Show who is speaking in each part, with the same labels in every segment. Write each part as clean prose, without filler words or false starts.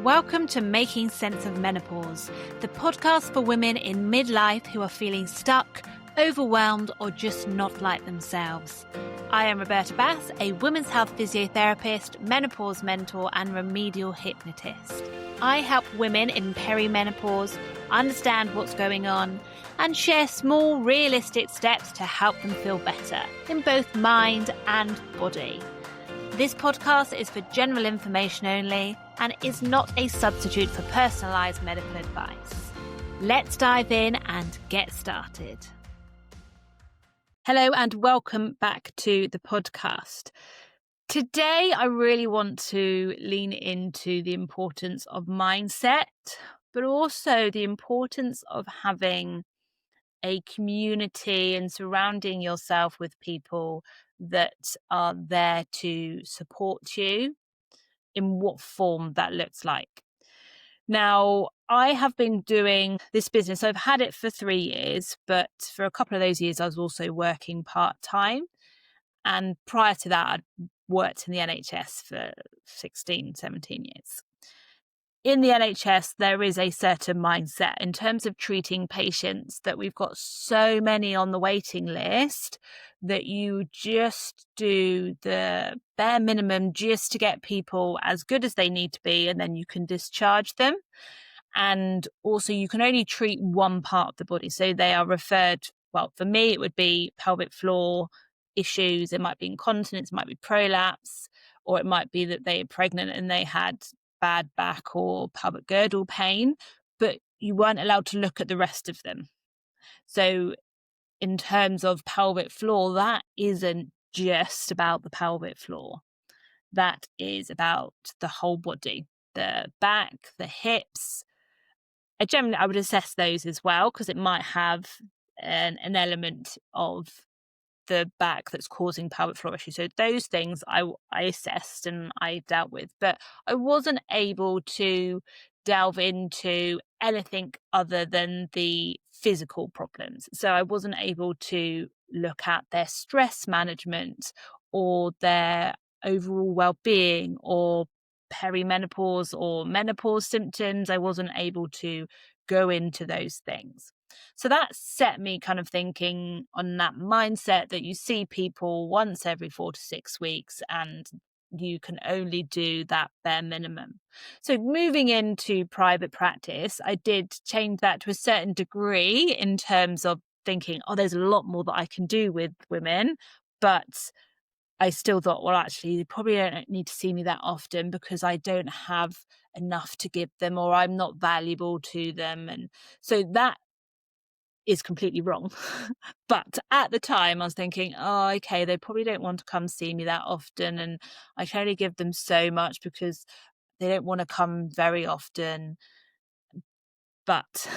Speaker 1: Welcome to Making Sense of Menopause, the podcast for women in midlife who are feeling stuck, overwhelmed, or just not like themselves. I am Roberta Bass, a women's health physiotherapist, menopause mentor, and remedial hypnotist. I help women in perimenopause understand what's going on and share small, realistic steps to help them feel better in both mind and body. This podcast is for general information only and is not a substitute for personalised medical advice. Let's dive in and get started. Hello and welcome back to the podcast. Today, I really want to lean into the importance of mindset, but also the importance of having a community and surrounding yourself with people that are there to support you in what form that looks like. Now, I have been doing this business. I've had it for 3 years, but for a couple of those years, I was also working part-time. And prior to that, I'd worked in the NHS for 16, 17 years. In the NHS, there is a certain mindset in terms of treating patients that we've got so many on the waiting list that you just do the bare minimum just to get people as good as they need to be, and then you can discharge them. And also you can only treat one part of the body. So they are referred, well, for me, it would be pelvic floor issues. It might be incontinence, it might be prolapse, or it might be that they are pregnant and they had bad back or pelvic girdle pain, but you weren't allowed to look at the rest of them. So in terms of pelvic floor, that isn't just about the pelvic floor. That is about the whole body, the back, the hips. I would assess those as well, because it might have an element of the back that's causing pelvic floor issues. So those things I assessed and I dealt with, but I wasn't able to delve into anything other than the physical problems. So I wasn't able to look at their stress management or their overall well-being or perimenopause or menopause symptoms. I wasn't able to go into those things. So that set me kind of thinking on that mindset that you see people once every 4 to 6 weeks and you can only do that bare minimum. So moving into private practice, I did change that to a certain degree in terms of thinking, oh, there's a lot more that I can do with women. But I still thought, well, actually, they probably don't need to see me that often because I don't have enough to give them or I'm not valuable to them. And so that is completely wrong. But at the time I was thinking, oh, okay, they probably don't want to come see me that often and I can only give them so much because they don't want to come very often. But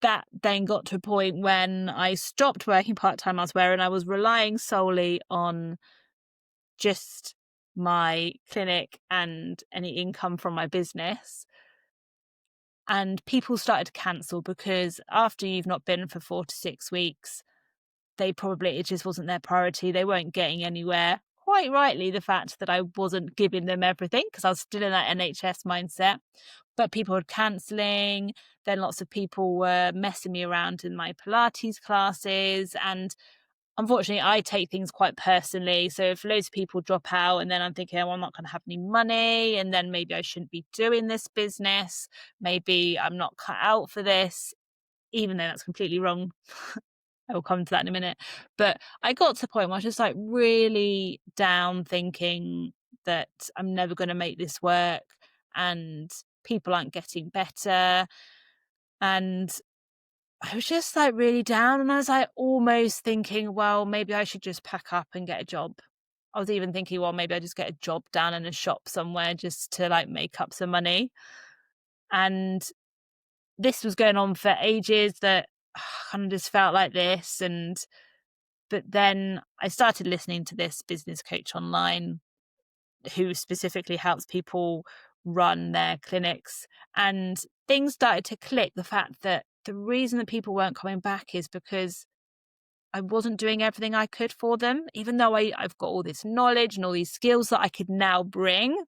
Speaker 1: that then got to a point when I stopped working part-time elsewhere and I was relying solely on just my clinic and any income from my business. And people started to cancel because after you've not been for 4 to 6 weeks, it just wasn't their priority. They weren't getting anywhere. Quite rightly, the fact that I wasn't giving them everything because I was still in that NHS mindset. But people were cancelling. Then lots of people were messing me around in my Pilates classes. And unfortunately, I take things quite personally. So if loads of people drop out and then I'm thinking, oh, I'm not going to have any money and then maybe I shouldn't be doing this business. Maybe I'm not cut out for this, even though that's completely wrong. I will come to that in a minute. But I got to the point where I was just like really down thinking that I'm never going to make this work and people aren't getting better. And I was just like really down and I was like almost thinking, well, maybe I should just pack up and get a job. I was even thinking, well, maybe I just get a job down in a shop somewhere just to like make up some money. And this was going on for ages that I kind of just felt like this. But then I started listening to this business coach online who specifically helps people run their clinics. And things started to click. The fact that the reason that people weren't coming back is because I wasn't doing everything I could for them, even though I've got all this knowledge and all these skills that I could now bring.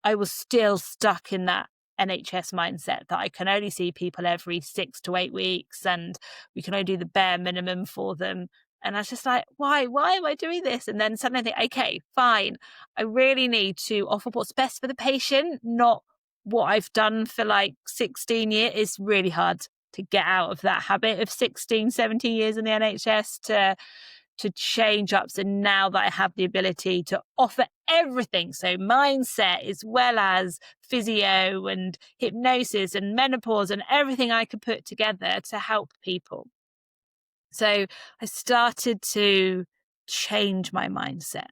Speaker 1: I was still stuck in that NHS mindset that I can only see people every 6 to 8 weeks and we can only do the bare minimum for them. And I was just like, why am I doing this? And then suddenly I think, okay, fine. I really need to offer what's best for the patient, not what I've done for like 16 years. It's really hard to get out of that habit of 16, 17 years in the NHS to change up. So now that I have the ability to offer everything, so mindset as well as physio and hypnosis and menopause and everything I could put together to help people. So I started to change my mindset,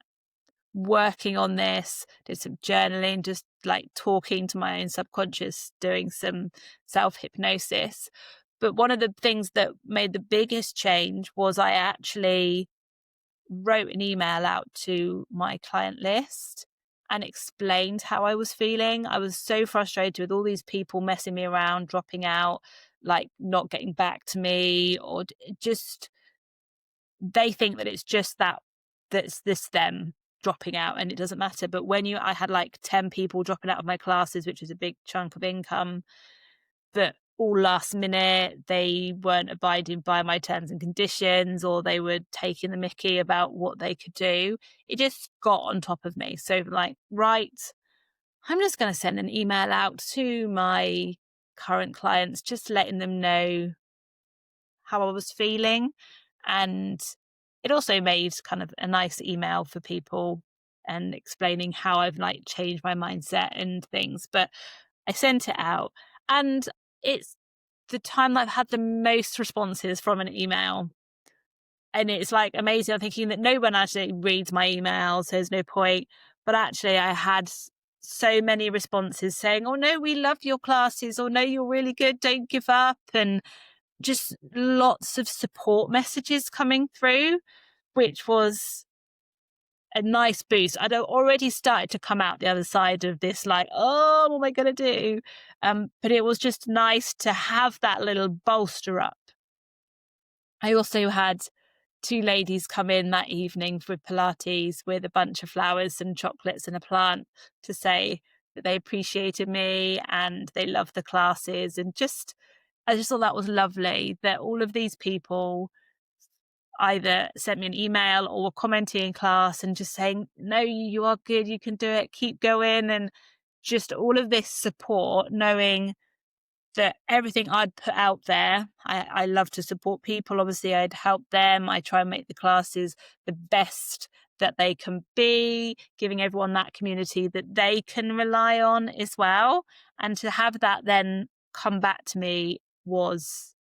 Speaker 1: working on this, did some journaling, just like talking to my own subconscious, doing some self-hypnosis. But one of the things that made the biggest change was I actually wrote an email out to my client list and explained how I was feeling. I was so frustrated with all these people messing me around, dropping out, like not getting back to me, or just they think that it's just that's this them dropping out and it doesn't matter. But I had like 10 people dropping out of my classes, which is a big chunk of income, but all last minute, they weren't abiding by my terms and conditions, or they were taking the mickey about what they could do. It just got on top of me. So like, right, I'm just going to send an email out to my current clients, just letting them know how I was feeling. And it also made kind of a nice email for people and explaining how I've like changed my mindset and things. But I sent it out, and it's the time that I've had the most responses from an email. And it's like amazing. I'm thinking that no one actually reads my emails, so there's no point. But actually, I had so many responses saying, "Oh no, we love your classes," or "No, you're really good, don't give up," and just lots of support messages coming through, which was a nice boost. I'd already started to come out the other side of this, like, oh, what am I going to do? But it was just nice to have that little bolster up. I also had two ladies come in that evening for Pilates with a bunch of flowers and chocolates and a plant to say that they appreciated me and they loved the classes. And I just thought that was lovely that all of these people either sent me an email or were commenting in class and just saying, no, you are good, you can do it, keep going. And just all of this support, knowing that everything I'd put out there, I love to support people. Obviously, I'd help them. I try and make the classes the best that they can be, giving everyone that community that they can rely on as well. And to have that then come back to me was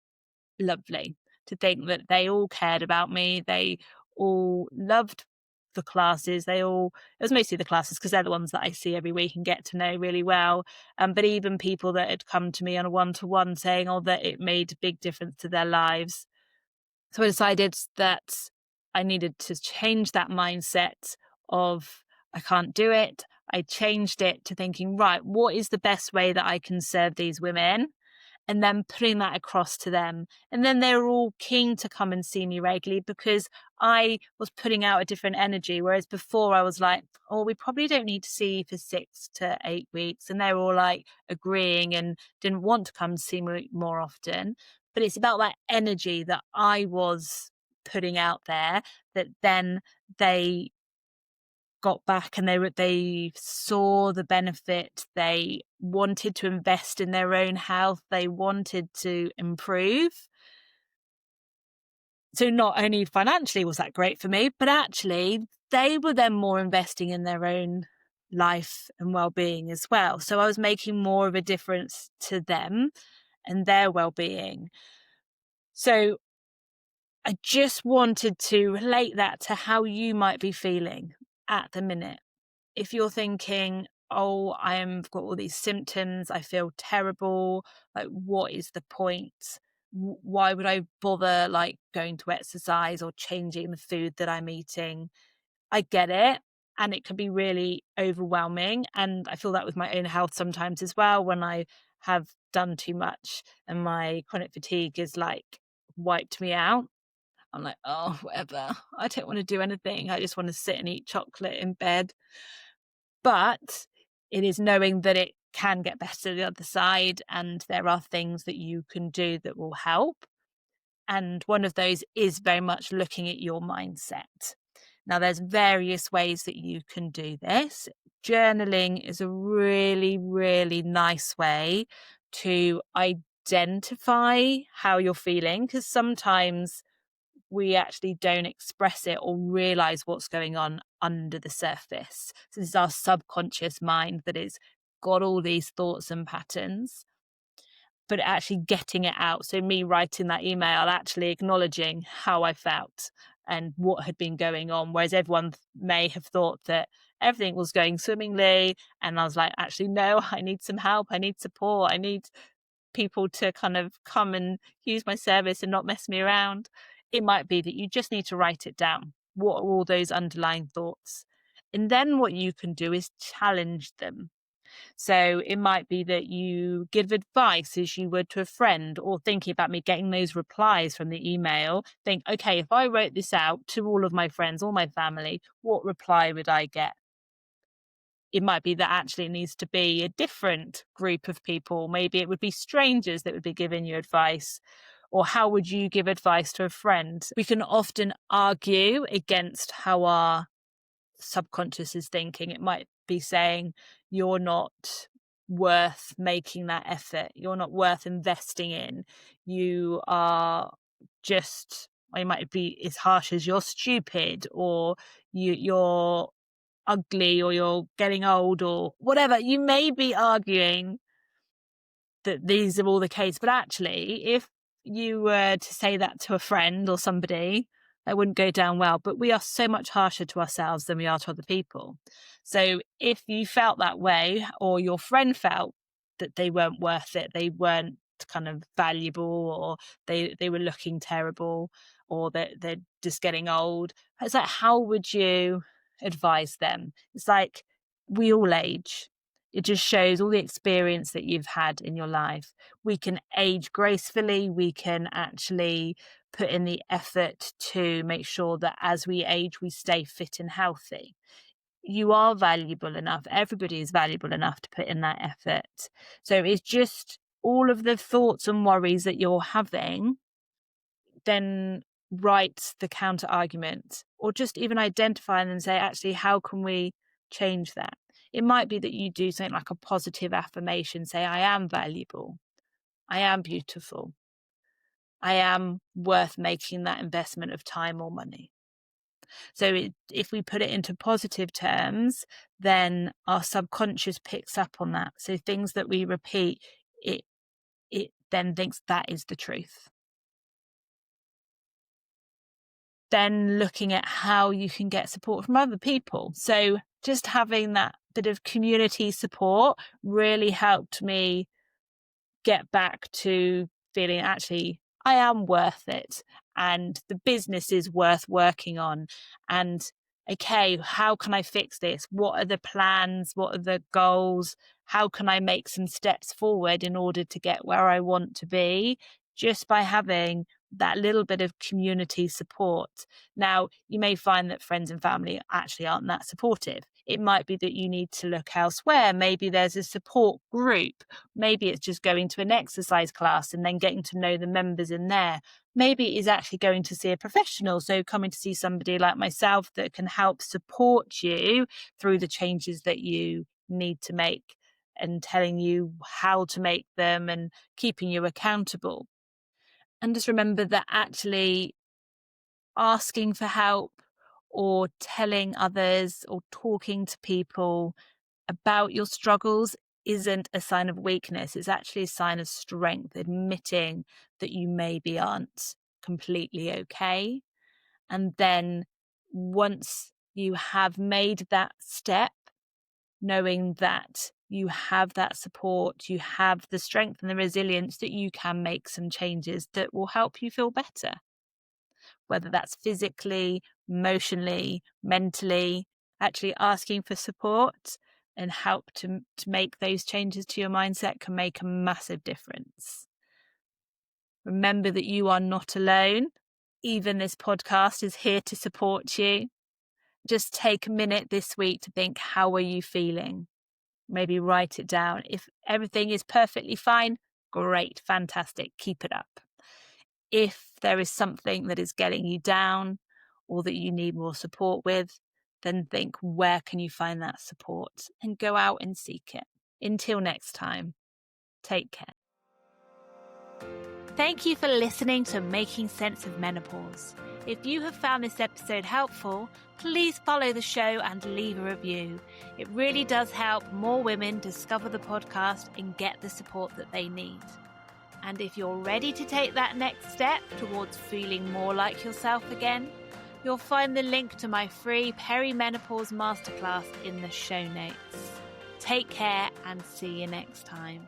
Speaker 1: lovely, to think that they all cared about me. They all loved the classes. It was mostly the classes because they're the ones that I see every week and get to know really well. But even people that had come to me on a one-to-one saying, oh, that it made a big difference to their lives. So I decided that I needed to change that mindset of I can't do it. I changed it to thinking, right, what is the best way that I can serve these women? And then putting that across to them. And then they were all keen to come and see me regularly because I was putting out a different energy. Whereas before I was like, oh, we probably don't need to see you for 6 to 8 weeks. And they were all like agreeing and didn't want to come see me more often. But it's about that energy that I was putting out there that then they got back and they saw the benefit. They wanted to invest in their own health. They wanted to improve. So not only financially was that great for me, but actually they were then more investing in their own life and well-being as well. So I was making more of a difference to them and their well-being. So I just wanted to relate that to how you might be feeling at the minute. If you're thinking, oh, I've got all these symptoms, I feel terrible, like, what is the point? Why would I bother like going to exercise or changing the food that I'm eating? I get it. And it can be really overwhelming. And I feel that with my own health sometimes as well, when I have done too much and my chronic fatigue is like wiped me out. I'm like, oh, whatever. I don't want to do anything. I just want to sit and eat chocolate in bed. But It is knowing that it can get better the other side, and there are things that you can do that will help. And one of those is very much looking at your mindset. Now, there's various ways that you can do this. Journaling is a really, really nice way to identify how you're feeling, because sometimes we actually don't express it or realize what's going on under the surface. So this is our subconscious mind that has got all these thoughts and patterns, but actually getting it out. So me writing that email, actually acknowledging how I felt and what had been going on, whereas everyone may have thought that everything was going swimmingly, and I was like, actually no, I need some help, I need support, I need people to kind of come and use my service and not mess me around. It might be that you just need to write it down. What are all those underlying thoughts? And then what you can do is challenge them. So it might be that you give advice as you would to a friend, or thinking about me getting those replies from the email. Think, okay, if I wrote this out to all of my friends, all my family, what reply would I get? It might be that actually it needs to be a different group of people. Maybe it would be strangers that would be giving you advice. Or how would you give advice to a friend? We can often argue against how our subconscious is thinking. It might be saying, you're not worth making that effort. You're not worth investing in. You are just, or it might be as harsh as you're stupid, or you're ugly, or you're getting old, or whatever. You may be arguing that these are all the case, but actually, if you were to say that to a friend or somebody, that wouldn't go down well. But we are so much harsher to ourselves than we are to other people. So if you felt that way, or your friend felt that they weren't worth it, they weren't kind of valuable, or they were looking terrible, or that they're just getting old, it's like, how would you advise them? It's like, we all age. It just shows all the experience that you've had in your life. We can age gracefully. We can actually put in the effort to make sure that as we age, we stay fit and healthy. You are valuable enough. Everybody is valuable enough to put in that effort. So it's just all of the thoughts and worries that you're having, then write the counter argument, or just even identify them and say, actually, how can we change that? It might be that you do something like a positive affirmation, say, I am valuable, I am beautiful, I am worth making that investment of time or money. So if we put it into positive terms, then our subconscious picks up on that. So things that we repeat, it then thinks that is the truth. Then looking at how you can get support from other people. So just having that bit of community support really helped me get back to feeling, actually, I am worth it, and the business is worth working on. And okay, how can I fix this? What are the plans? What are the goals? How can I make some steps forward in order to get where I want to be? Just by having that little bit of community support. Now, you may find that friends and family actually aren't that supportive. It might be that you need to look elsewhere. Maybe there's a support group. Maybe it's just going to an exercise class and then getting to know the members in there. Maybe it's actually going to see a professional. So coming to see somebody like myself that can help support you through the changes that you need to make, and telling you how to make them and keeping you accountable. And just remember that actually asking for help, or telling others, or talking to people about your struggles isn't a sign of weakness. It's actually a sign of strength, admitting that you maybe aren't completely okay. And then once you have made that step, knowing that you have that support, you have the strength and the resilience, that you can make some changes that will help you feel better, whether that's physically, emotionally, mentally. Actually asking for support and help to make those changes to your mindset can make a massive difference. Remember that you are not alone. Even this podcast is here to support you. Just take a minute this week to think, how are you feeling? maybe write it down. If everything is perfectly fine, great, fantastic, keep it up. If there is something that is getting you down or that you need more support with, then think, where can you find that support? And go out and seek it. Until next time, take care. Thank you for listening to Making Sense of Menopause. If you have found this episode helpful, please follow the show and leave a review. It really does help more women discover the podcast and get the support that they need. And if you're ready to take that next step towards feeling more like yourself again, you'll find the link to my free Perimenopause Masterclass in the show notes. Take care and see you next time.